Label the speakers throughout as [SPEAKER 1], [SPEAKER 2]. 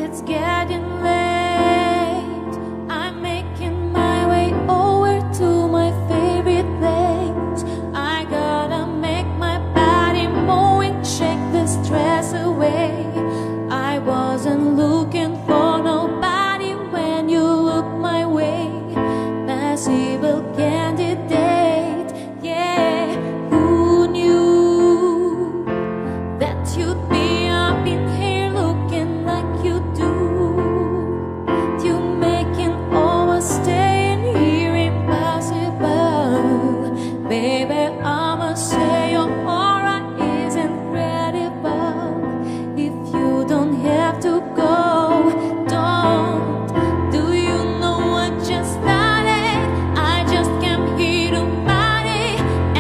[SPEAKER 1] it's getting late. I'm making my way over to my favorite place. I gotta make my body move and shake the stress away. I wasn't looking for nobody when you looked my way. Possible candidate, yeah. Who knew that you'd be up in here looking like you do? You making always staying here impossible. Baby, I'ma say your aura is incredible. If you don't have to go, don't. Do you know what just started? I just came here to party,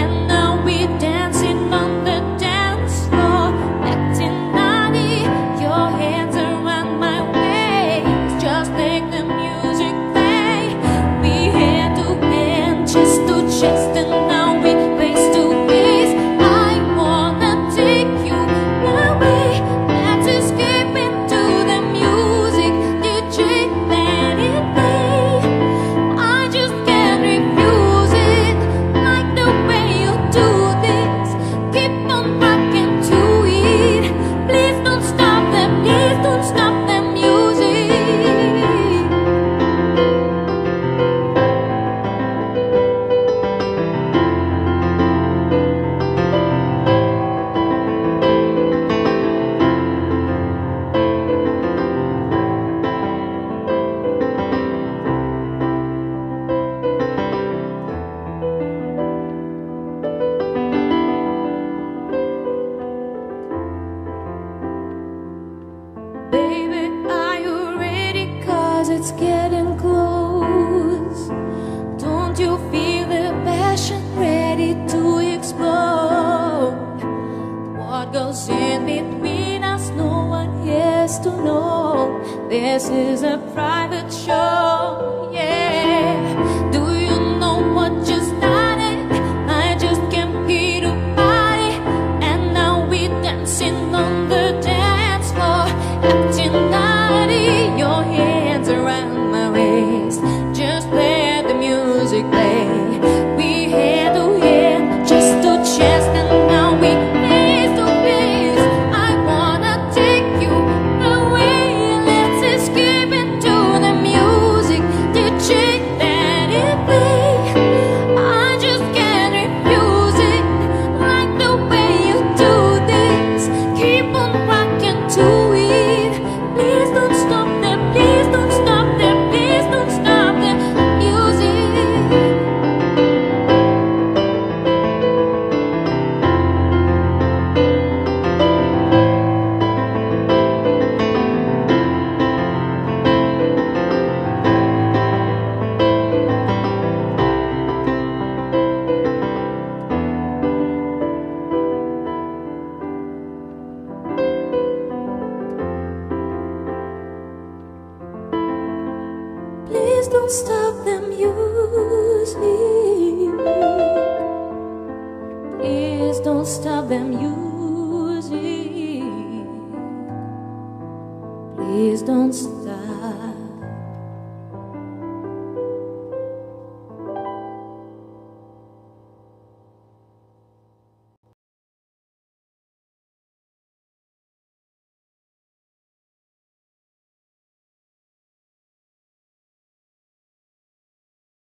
[SPEAKER 1] and now we're dancing on the dance floor, acting naughty. Your hands around my waist, just make the music play. We hand to hand, chest to chest, and now we face to face. I wanna take you away. Let's escape into the music. DJ, let it play. I just can't refuse it. Like the way you do this. Keep on rocking to it. Please don't stop the, please don't stop the music. Baby, are you ready? 'Cause it's getting close. Don't you feel the passion ready to explode? What goes in between us, no one has to know. This is a private show, yeah. Do you know what just started? I just came here to party, and now we're dancing on the dance floor, acting naughty. Your hands around my waist, just let the music play. We hand to hand, chest to chest, and now we face to face. I wanna take you away. Let's escape into the music. DJ, let it play. I just can't refuse it. Like the way you do this. Keep on rocking to it. Please don't stop the, please don't stop the, please don't stop the music. Please don't stop the music. Please don't stop the music. Please don't stop.